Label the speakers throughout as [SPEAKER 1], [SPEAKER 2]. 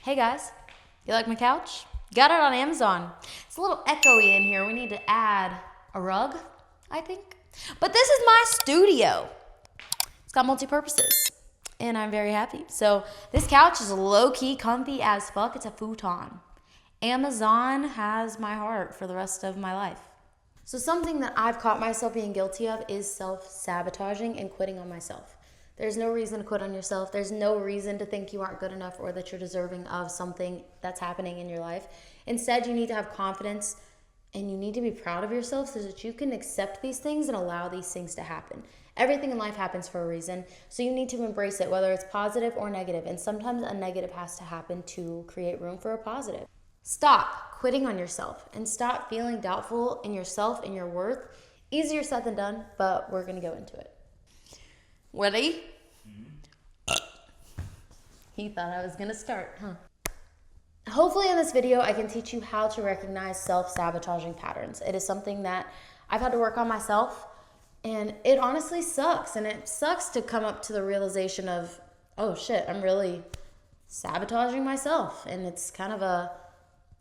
[SPEAKER 1] Hey guys, you like my couch? Got it on Amazon. It's a little echoey in here. We need to add a rug, I think. But this is my studio. It's got multi-purposes, and I'm very happy. So this couch is low-key comfy as fuck. It's a futon. Amazon has my heart for the rest of my life. So something that I've caught myself being guilty of is self-sabotaging and quitting on myself. There's no reason to quit on yourself. There's no reason to think you aren't good enough or that you're deserving of something that's happening in your life. Instead, you need to have confidence and you need to be proud of yourself so that you can accept these things and allow these things to happen. Everything in life happens for a reason, so you need to embrace it, whether it's positive or negative. And sometimes a negative has to happen to create room for a positive. Stop quitting on yourself and stop feeling doubtful in yourself and your worth. Easier said than done, but we're going to go into it. Ready? He thought I was going to start, huh? Hopefully in this video, I can teach you how to recognize self-sabotaging patterns. It is something that I've had to work on myself, and it honestly sucks. And it sucks to come up to the realization of, oh shit, I'm really sabotaging myself. And it's kind of a,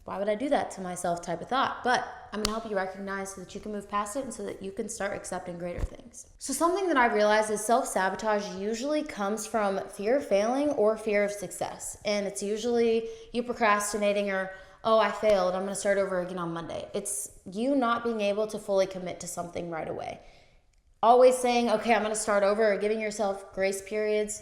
[SPEAKER 1] why would I do that to myself type of thought? But I'm going to help you recognize so that you can move past it and so that you can start accepting greater things. So something that I've realized is self-sabotage usually comes from fear of failing or fear of success. And it's usually you procrastinating or, oh, I failed, I'm going to start over again on Monday. It's you not being able to fully commit to something right away. Always saying, okay, I'm going to start over or giving yourself grace periods.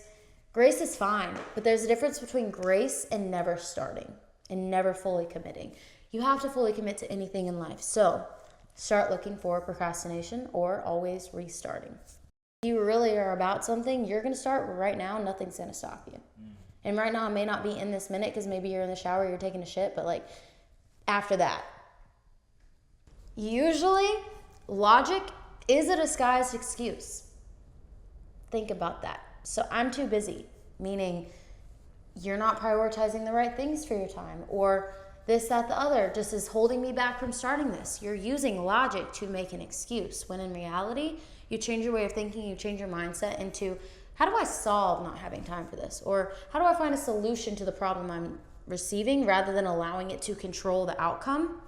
[SPEAKER 1] Grace is fine, but there's a difference between grace and never starting and never fully committing. You have to fully commit to anything in life. So start looking for procrastination or always restarting. If you really are about something, you're going to start right now. Nothing's going to stop you. And right now I may not be in this minute because maybe you're in the shower, you're taking a shit, but like after that. Usually logic is a disguised excuse. Think about that. So I'm too busy, meaning you're not prioritizing the right things for your time, or this, that, the other just is holding me back from starting this. You're using logic to make an excuse, when in reality, you change your way of thinking, you change your mindset into, how do I solve not having time for this? Or how do I find a solution to the problem I'm receiving rather than allowing it to control the outcome?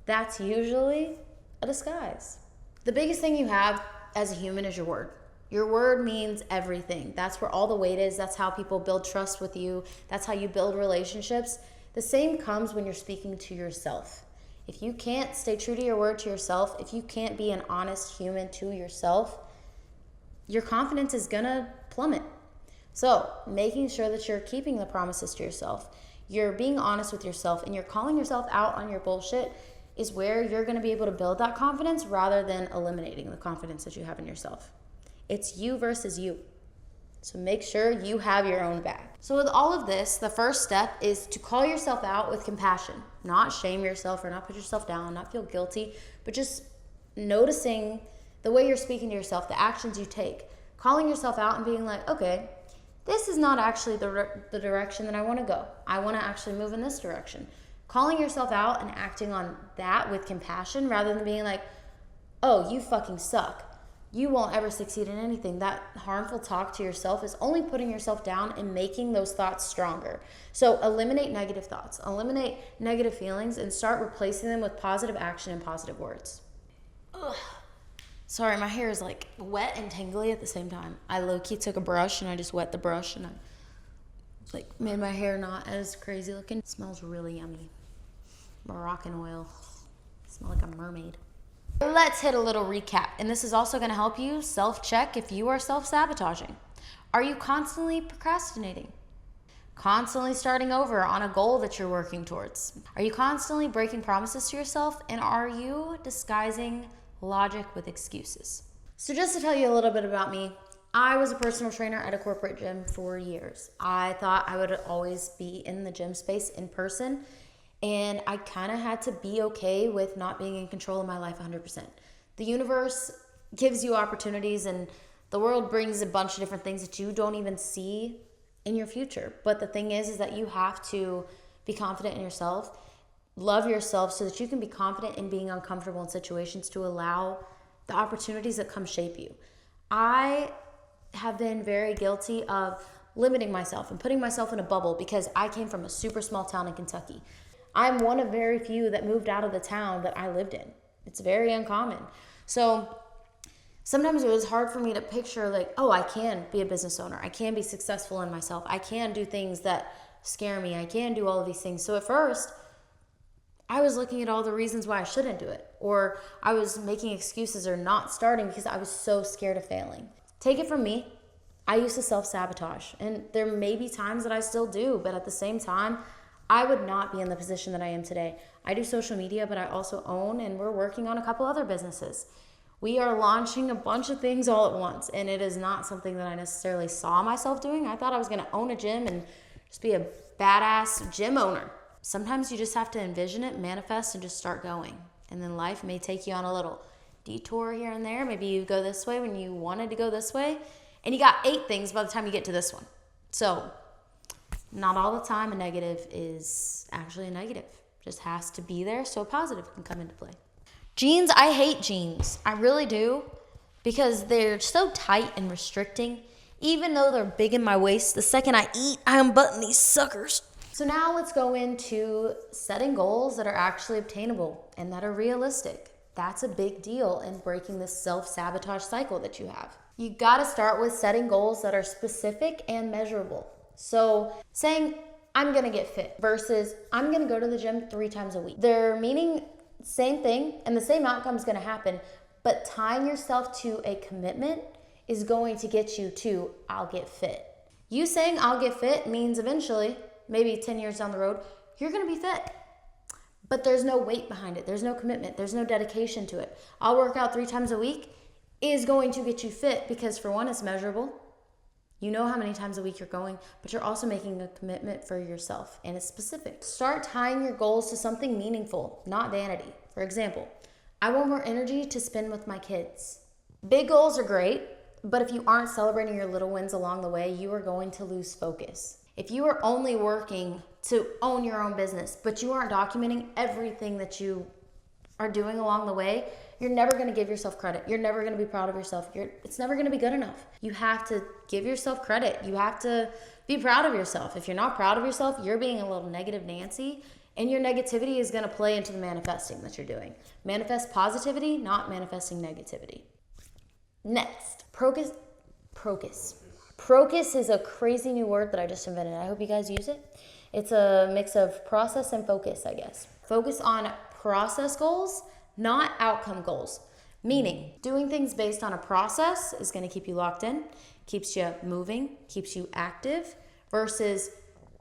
[SPEAKER 1] That's usually a disguise. The biggest thing you have as a human is your word. Your word means everything. That's where all the weight is. That's how people build trust with you. That's how you build relationships. The same comes when you're speaking to yourself. If you can't stay true to your word to yourself, if you can't be an honest human to yourself, your confidence is gonna plummet. So making sure that you're keeping the promises to yourself, you're being honest with yourself, and you're calling yourself out on your bullshit is where you're gonna be able to build that confidence rather than eliminating the confidence that you have in yourself. It's you versus you. So make sure you have your own back. So with all of this, the first step is to call yourself out with compassion. Not shame yourself or not put yourself down, not feel guilty, but just noticing the way you're speaking to yourself, the actions you take. Calling yourself out and being like, okay, this is not actually the direction that I want to go. I want to actually move in this direction. Calling yourself out and acting on that with compassion rather than being like, oh, you fucking suck. You won't ever succeed in anything. That harmful talk to yourself is only putting yourself down and making those thoughts stronger. So eliminate negative thoughts, eliminate negative feelings, and start replacing them with positive action and positive words. Ugh. Sorry, my hair is like wet and tingly at the same time. I low-key took a brush and I just wet the brush and I like made my hair not as crazy looking. It smells really yummy. Moroccan oil. I smell like a mermaid. Let's hit a little recap, and this is also going to help you self-check if you are self-sabotaging. Are you constantly procrastinating? Constantly starting over on a goal that you're working towards? Are you constantly breaking promises to yourself, and are you disguising logic with excuses? So just to tell you a little bit about me, I was a personal trainer at a corporate gym for years. I thought I would always be in the gym space in person, and I kind of had to be okay with not being in control of my life 100%. The universe gives you opportunities and the world brings a bunch of different things that you don't even see in your future. But the thing is that you have to be confident in yourself, love yourself so that you can be confident in being uncomfortable in situations to allow the opportunities that come shape you. I have been very guilty of limiting myself and putting myself in a bubble because I came from a super small town in Kentucky. I'm one of very few that moved out of the town that I lived in. It's very uncommon. So sometimes it was hard for me to picture like, oh, I can be a business owner. I can be successful in myself. I can do things that scare me. I can do all of these things. So at first, I was looking at all the reasons why I shouldn't do it, or I was making excuses or not starting because I was so scared of failing. Take it from me, I used to self-sabotage, and there may be times that I still do, but at the same time, I would not be in the position that I am today. I do social media, but I also own, and we're working on a couple other businesses. We are launching a bunch of things all at once, and it is not something that I necessarily saw myself doing. I thought I was gonna own a gym and just be a badass gym owner. Sometimes you just have to envision it, manifest, and just start going. And then life may take you on a little detour here and there. Maybe you go this way when you wanted to go this way, and you got 8 things by the time you get to this one. So not all the time a negative is actually a negative. Just has to be there so a positive can come into play. Jeans, I hate jeans. I really do, because they're so tight and restricting. Even though they're big in my waist, the second I eat, I unbutton these suckers. So now let's go into setting goals that are actually obtainable and that are realistic. That's a big deal in breaking this self-sabotage cycle that you have. You gotta start with setting goals that are specific and measurable. So saying, I'm gonna get fit versus I'm gonna go to the gym 3 times a week. They're meaning same thing and the same outcome is gonna happen, but tying yourself to a commitment is going to get you to, I'll get fit. You saying I'll get fit means eventually, maybe 10 years down the road, you're gonna be fit. But there's no weight behind it. There's no commitment. There's no dedication to it. I'll work out 3 times a week is going to get you fit because for one, it's measurable. You know how many times a week you're going, but you're also making a commitment for yourself and it's specific. Start tying your goals to something meaningful, not vanity. For example, I want more energy to spend with my kids. Big goals are great, but if you aren't celebrating your little wins along the way, you are going to lose focus. If you are only working to own your own business, but you aren't documenting everything that you are doing along the way, you're never going to give yourself credit. You're never going to be proud of yourself. It's never going to be good enough. You have to give yourself credit. You have to be proud of yourself. If you're not proud of yourself, you're being a little negative Nancy, and your negativity is going to play into the manifesting that you're doing. Manifest positivity, not manifesting negativity. Next, procus. Procus is a crazy new word that I just invented. I hope you guys use it. It's a mix of process and focus, I guess. Focus on process goals, not outcome goals. Meaning, doing things based on a process is going to keep you locked in, keeps you moving, keeps you active, versus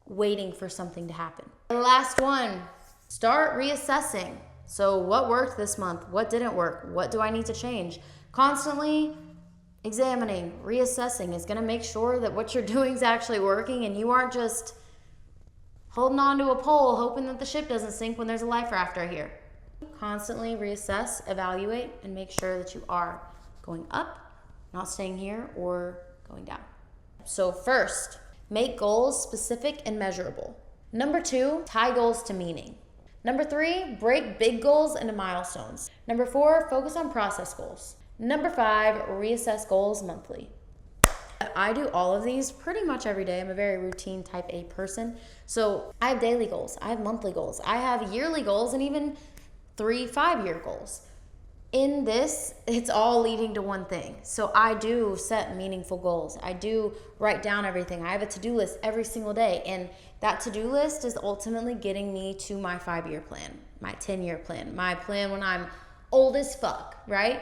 [SPEAKER 1] waiting for something to happen. And last one, start reassessing. So what worked this month? What didn't work? What do I need to change? Constantly examining, reassessing is going to make sure that what you're doing is actually working and you aren't just holding on to a pole hoping that the ship doesn't sink when there's a life rafter here. Constantly reassess, evaluate, and make sure that you are going up, not staying here, or going down. So first, make goals specific and measurable. Number 2, tie goals to meaning. Number 3, break big goals into milestones. Number 4, focus on process goals. Number 5, reassess goals monthly. I do all of these pretty much every day. I'm a very routine type A person. So I have daily goals, I have monthly goals, I have yearly goals, and even 3 5-year goals. In this, it's all leading to one thing. So I do set meaningful goals. I do write down everything. I have a to-do list every single day. And that to-do list is ultimately getting me to my 5-year plan, my 10-year plan, my plan when I'm old as fuck, right?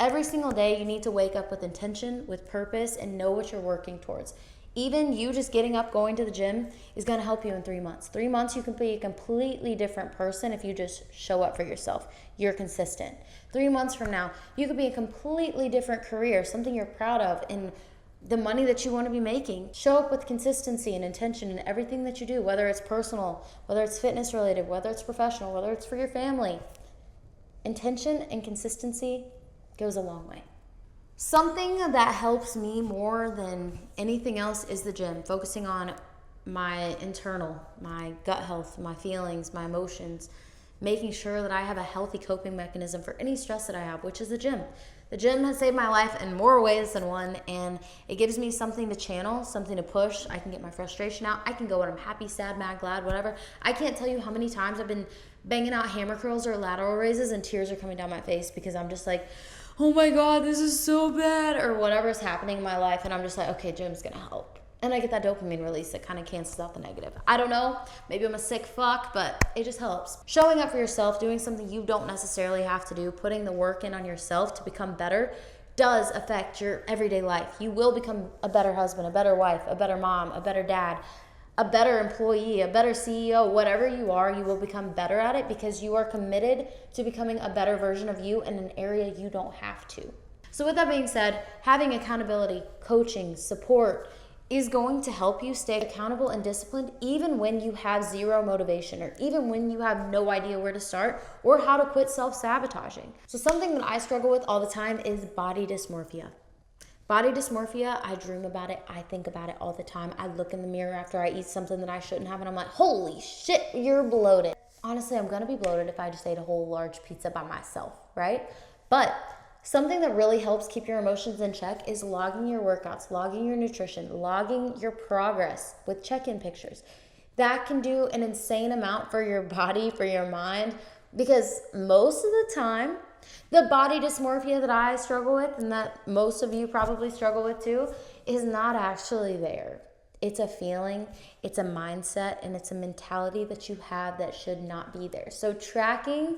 [SPEAKER 1] Every single day, you need to wake up with intention, with purpose, and know what you're working towards. Even you just getting up, going to the gym is going to help you in 3 months. 3 months, you can be a completely different person if you just show up for yourself. You're consistent. 3 months from now, you could be a completely different career, something you're proud of, and the money that you want to be making. Show up with consistency and intention in everything that you do, whether it's personal, whether it's fitness related, whether it's professional, whether it's for your family. Intention and consistency goes a long way. Something that helps me more than anything else is the gym, focusing on my internal, my gut health, my feelings, my emotions, making sure that I have a healthy coping mechanism for any stress that I have, which is the gym. The gym has saved my life in more ways than one, and it gives me something to channel, something to push. I can get my frustration out. I can go when I'm happy, sad, mad, glad, whatever. I can't tell you how many times I've been banging out hammer curls or lateral raises and tears are coming down my face because I'm just like, oh my God, this is so bad, or whatever's happening in my life, and I'm just like, okay, gym's gonna help. And I get that dopamine release that kind of cancels out the negative. I don't know, maybe I'm a sick fuck, but it just helps. Showing up for yourself, doing something you don't necessarily have to do, putting the work in on yourself to become better does affect your everyday life. You will become a better husband, a better wife, a better mom, a better dad, a better employee, a better CEO, whatever you are, you will become better at it because you are committed to becoming a better version of you in an area you don't have to. So with that being said, having accountability, coaching, support, is going to help you stay accountable and disciplined even when you have zero motivation or even when you have no idea where to start or how to quit self-sabotaging. So something that I struggle with all the time is body dysmorphia. Body dysmorphia, I dream about it, I think about it all the time. I look in the mirror after I eat something that I shouldn't have and I'm like, holy shit, you're bloated. Honestly, I'm gonna be bloated if I just ate a whole large pizza by myself, right? But something that really helps keep your emotions in check is logging your workouts, logging your nutrition, logging your progress with check-in pictures. That can do an insane amount for your body, for your mind, because most of the time, the body dysmorphia that I struggle with and that most of you probably struggle with too is not actually there. It's a feeling, it's a mindset, and it's a mentality that you have that should not be there. So tracking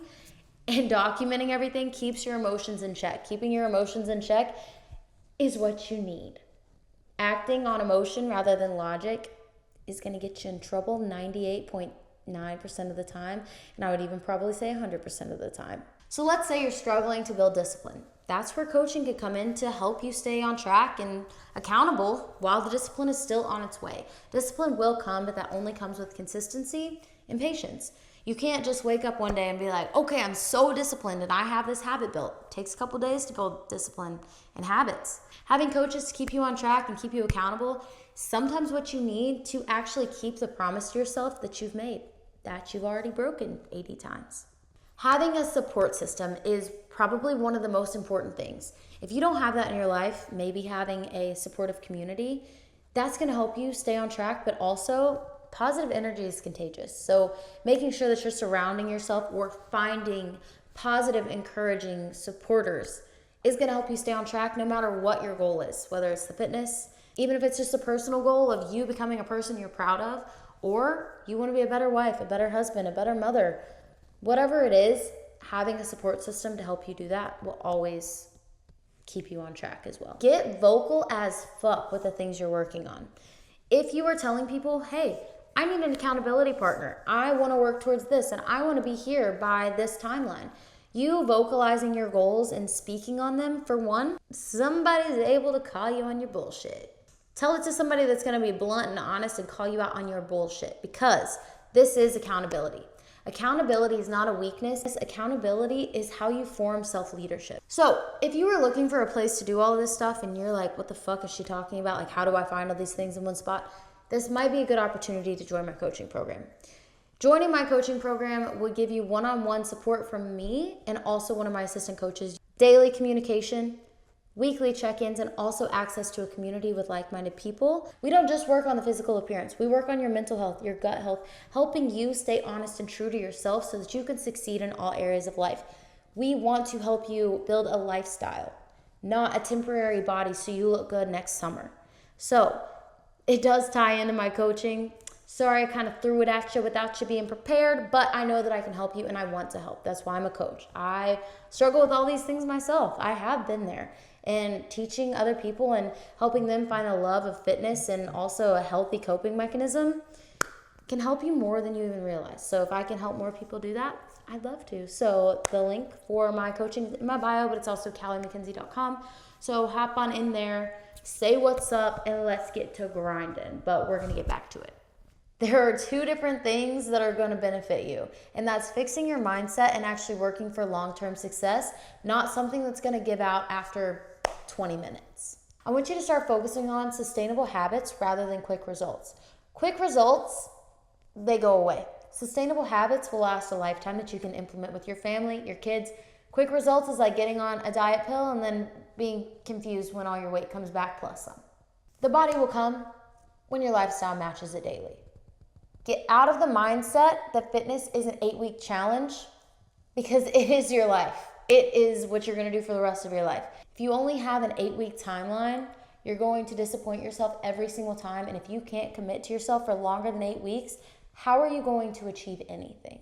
[SPEAKER 1] and documenting everything keeps your emotions in check. Keeping your emotions in check is what you need. Acting on emotion rather than logic is going to get you in trouble 98.9% of the time, and I would even probably say 100% of the time. So let's say you're struggling to build discipline. That's where coaching could come in to help you stay on track and accountable while the discipline is still on its way. Discipline will come, but that only comes with consistency and patience. You can't just wake up one day and be like, okay, I'm so disciplined and I have this habit built. It takes a couple days to build discipline and habits. Having coaches to keep you on track and keep you accountable, sometimes what you need to actually keep the promise to yourself that you've made, that you've already broken 80 times. Having a support system is probably one of the most important things. If you don't have that in your life, maybe having a supportive community, that's going to help you stay on track, but also positive energy is contagious. So making sure that you're surrounding yourself or finding positive, encouraging supporters is going to help you stay on track no matter what your goal is, whether it's the fitness, even if it's just a personal goal of you becoming a person you're proud of, or you want to be a better wife, a better husband, a better mother. Whatever it is, having a support system to help you do that will always keep you on track as well. Get vocal as fuck with the things you're working on. If you are telling people, hey, I need an accountability partner, I want to work towards this, and I want to be here by this timeline. You vocalizing your goals and speaking on them, for one, somebody's able to call you on your bullshit. Tell it to somebody that's going to be blunt and honest and call you out on your bullshit, because this is accountability. Accountability is not a weakness. Accountability is how you form self-leadership. So if you were looking for a place to do all of this stuff and you're like, what the fuck is she talking about? Like, how do I find all these things in one spot? This might be a good opportunity to join my coaching program. Joining my coaching program will give you one-on-one support from me and also one of my assistant coaches, daily communication, weekly check-ins, and also access to a community with like-minded people. We don't just work on the physical appearance. We work on your mental health, your gut health, helping you stay honest and true to yourself so that you can succeed in all areas of life. We want to help you build a lifestyle, not a temporary body so you look good next summer. So it does tie into my coaching. Sorry, I kind of threw it at you without you being prepared, but I know that I can help you and I want to help. That's why I'm a coach. I struggle with all these things myself. I have been there. And teaching other people and helping them find a love of fitness and also a healthy coping mechanism can help you more than you even realize. So if I can help more people do that, I'd love to. So the link for my coaching is in my bio, but it's also CaleighMackenzie.com. So hop on in there, say what's up, and let's get to grinding. But we're going to get back to it. There are two different things that are going to benefit you, and that's fixing your mindset and actually working for long-term success, not something that's going to give out after 20 minutes. I want you to start focusing on sustainable habits rather than quick results. Quick results, they go away. Sustainable habits will last a lifetime that you can implement with your family, your kids, Quick results is like getting on a diet pill and then being confused when all your weight comes back plus some. The body will come when your lifestyle matches it daily. Get out of the mindset that fitness is an 8-week challenge, because it is your life. It is what you're going to do for the rest of your life. If you only have an 8-week timeline, you're going to disappoint yourself every single time. And if you can't commit to yourself for longer than 8 weeks, how are you going to achieve anything?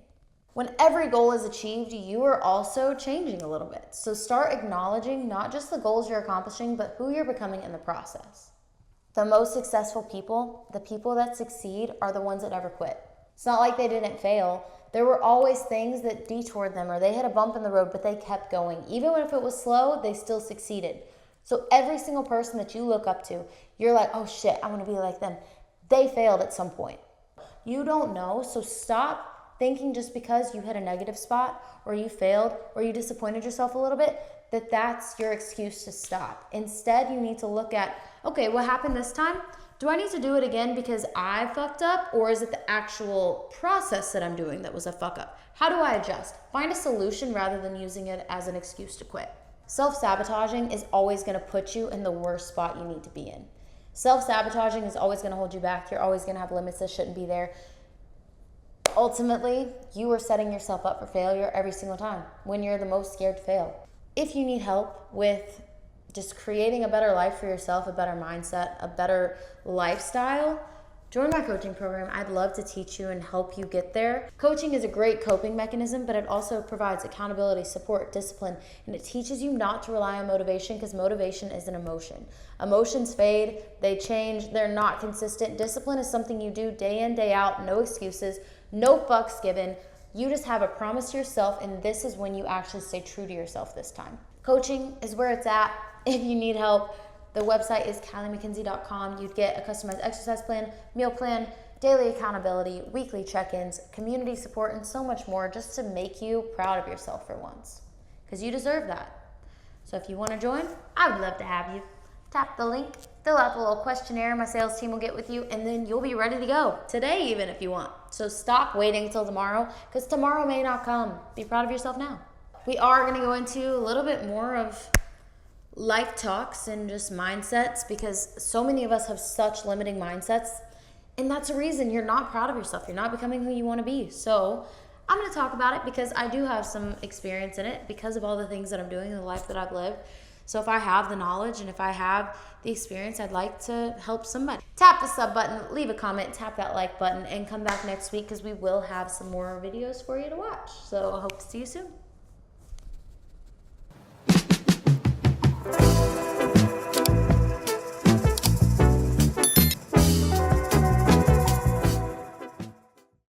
[SPEAKER 1] When every goal is achieved, you are also changing a little bit. So start acknowledging not just the goals you're accomplishing, but who you're becoming in the process. The most successful people, the people that succeed, are the ones that never quit. It's not like they didn't fail. There were always things that detoured them, or they had a bump in the road, but they kept going. Even if it was slow, they still succeeded. So every single person that you look up to, you're like, oh shit, I want to be like them. They failed at some point. You don't know, so stop thinking just because you hit a negative spot, or you failed, or you disappointed yourself a little bit, that that's your excuse to stop. Instead, you need to look at, okay, what happened this time? Do I need to do it again because I fucked up, or is it the actual process that I'm doing that was a fuck up? How do I adjust? Find a solution rather than using it as an excuse to quit. Self-sabotaging is always going to put you in the worst spot you need to be in. Self-sabotaging is always going to hold you back. You're always going to have limits that shouldn't be there. Ultimately, you are setting yourself up for failure every single time when you're the most scared to fail. If you need help with just creating a better life for yourself, a better mindset, a better lifestyle, join my coaching program. I'd love to teach you and help you get there. Coaching is a great coping mechanism, but it also provides accountability, support, discipline, and it teaches you not to rely on motivation, because motivation is an emotion. Emotions fade, they change, they're not consistent. Discipline is something you do day in, day out, no excuses, no fucks given. You just have a promise to yourself, and this is when you actually stay true to yourself this time. Coaching is where it's at. If you need help, the website is CaleighMackenzie.com. You'd get a customized exercise plan, meal plan, daily accountability, weekly check-ins, community support, and so much more, just to make you proud of yourself for once, because you deserve that. So if you want to join, I would love to have you. Tap the link, fill out the little questionnaire my sales team will get with you, and then you'll be ready to go today, even if you want. So stop waiting until tomorrow, because tomorrow may not come. Be proud of yourself now. We are going to go into a little bit more of life talks and just mindsets, because so many of us have such limiting mindsets, and that's a reason you're not proud of yourself. You're not becoming who you want to be. So I'm going to talk about it because I do have some experience in it because of all the things that I'm doing in the life that I've lived. So if I have the knowledge and if I have the experience, I'd like to help somebody. Tap the sub button, leave a comment, tap that like button, and come back next week, because we will have some more videos for you to watch. So I hope to see you soon.